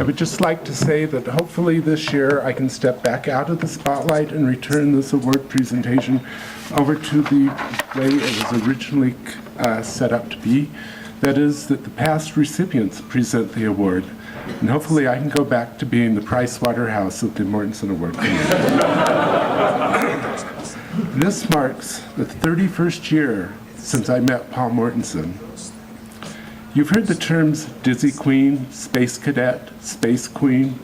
I would just like to say that hopefully this year I can step back out of the spotlight and return this award presentation over to the way it was originally set up to be. That is, that the past recipients present the award. And hopefully I can go back to being the Price Waterhouse of the Mortensen Award. This marks the 31st year since I met Paul Mortensen. You've heard the terms Dizzy Queen, Space Cadet, Space Queen.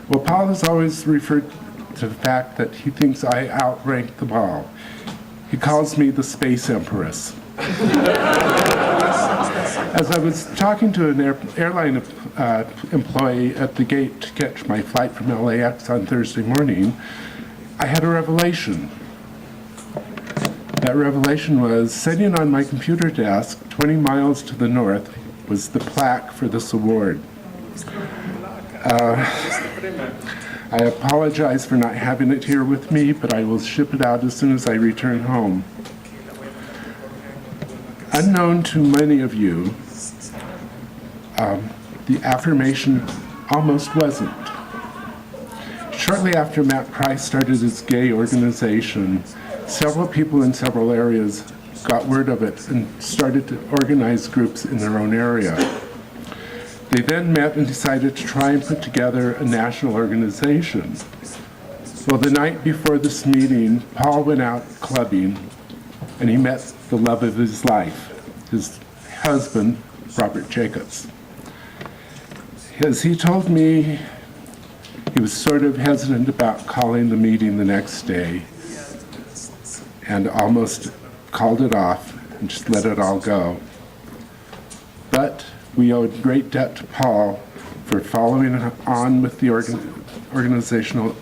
Well, Paul has always referred to the fact that he thinks I outrank them all. He calls me the Space Empress. As I was talking to an airline employee at the gate to catch my flight from LAX on Thursday morning, I had a revelation. That revelation was sitting on my computer desk 20 miles to the north was the plaque for this award. I apologize for not having it here with me, but I will ship it out as soon as I return home. Unknown to many of you, the affirmation almost wasn't. Shortly after Matt Price started his gay organization, several people in several areas got word of it and started to organize groups in their own area. They then met and decided to try and put together a national organization. Well, the night before this meeting, Paul went out clubbing and he met the love of his life, his husband, Robert Jacobs. As he told me, he was sort of hesitant about calling the meeting the next day and almost called it off and just let it all go. But we owed great debt to Paul for following on with the organizational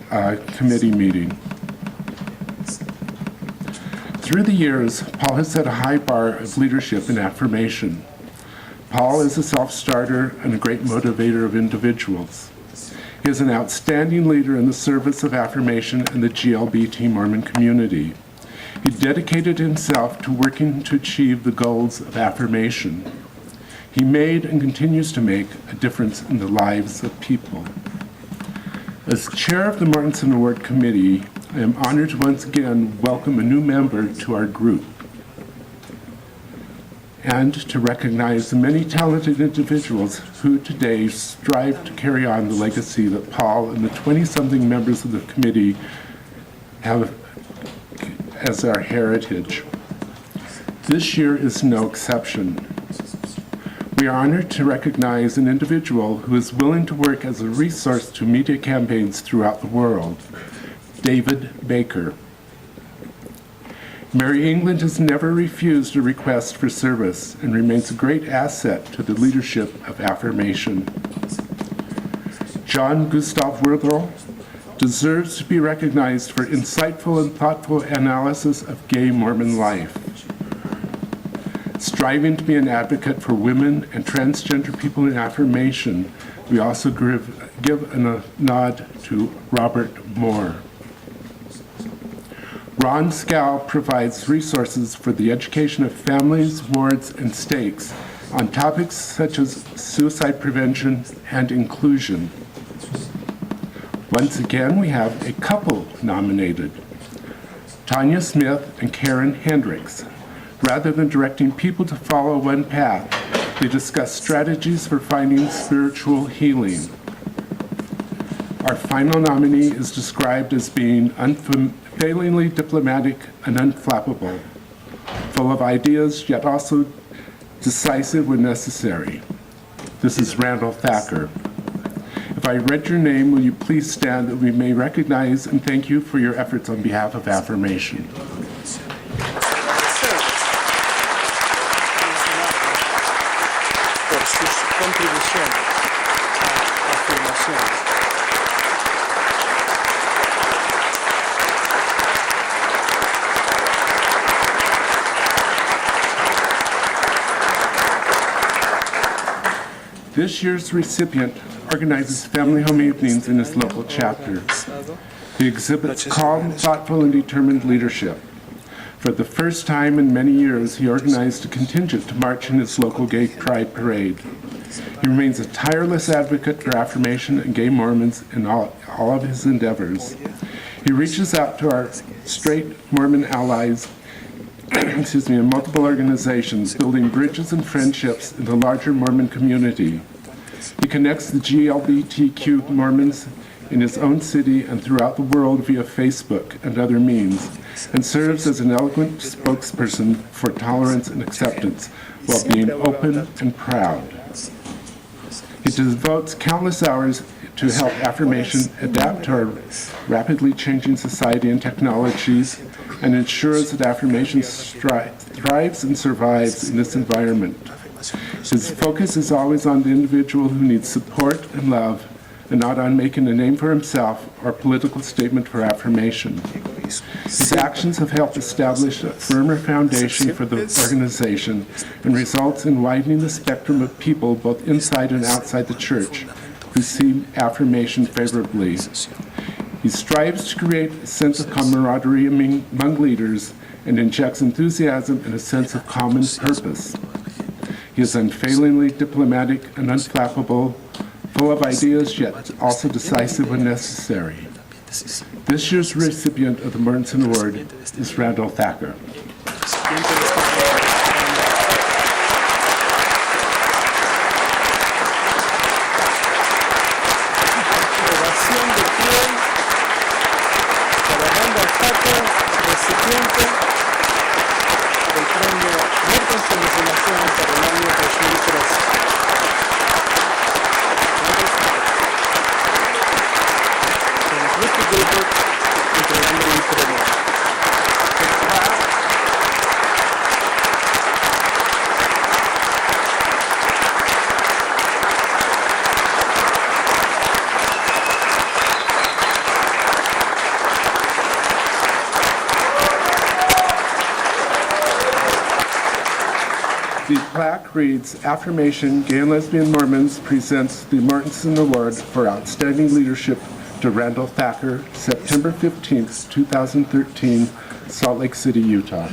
committee meeting. Through the years, Paul has set a high bar of leadership and affirmation. Paul is a self-starter and a great motivator of individuals. He is an outstanding leader in the service of affirmation in the GLBT Mormon community. He dedicated himself to working to achieve the goals of affirmation. He made and continues to make a difference in the lives of people. As chair of the Mortensen Award Committee, I am honored to once again welcome a new member to our group and to recognize the many talented individuals who today strive to carry on the legacy that Paul and the 20-something members of the committee have as our heritage. This year is no exception. We are honored to recognize an individual who is willing to work as a resource to media campaigns throughout the world, David Baker. Mary England has never refused a request for service and remains a great asset to the leadership of affirmation. John Gustav Wierthel deserves to be recognized for insightful and thoughtful analysis of gay Mormon life. Striving to be an advocate for women and transgender people in affirmation, we also give a nod to Robert Moore. Ron Scow provides resources for the education of families, wards, and stakes on topics such as suicide prevention and inclusion. Once again, we have a couple nominated, Tanya Smith and Karen Hendricks. Rather than directing people to follow one path, they discuss strategies for finding spiritual healing. Our final nominee is described as being unfailingly diplomatic and unflappable, full of ideas, yet also decisive when necessary. This is Randall Thacker. If I read your name, will you please stand that we may recognize and thank you for your efforts on behalf of affirmation. This year's recipient organizes family home evenings in his local chapter. He exhibits calm, thoughtful, and determined leadership. For the first time in many years, he organized a contingent to march in his local gay pride parade. He remains a tireless advocate for affirmation and gay Mormons in all of his endeavors. He reaches out to our straight Mormon allies in multiple organizations, building bridges and friendships in the larger Mormon community. He connects the GLBTQ Mormons in his own city and throughout the world via Facebook and other means, and serves as an eloquent spokesperson for tolerance and acceptance while being open and proud. He devotes countless hours to help affirmation adapt to our rapidly changing society and technologies, and ensures that affirmation thrives and survives in this environment. His focus is always on the individual who needs support and love, and not on making a name for himself or political statement for affirmation. His actions have helped establish a firmer foundation for the organization and results in widening the spectrum of people both inside and outside the church who see affirmation favorably. He strives to create a sense of camaraderie among leaders and injects enthusiasm and a sense of common purpose. He is unfailingly diplomatic and unflappable, full of ideas, yet also decisive when necessary. This year's recipient of the Mortensen Award is Randall Thacker. Recipiente del premio Mortensen para el año 2013. Entregando el premio. The plaque reads, Affirmation, Gay and Lesbian Mormons presents the Mortensen Award for Outstanding Leadership to Randall Thacker, September 15th, 2013, Salt Lake City, Utah.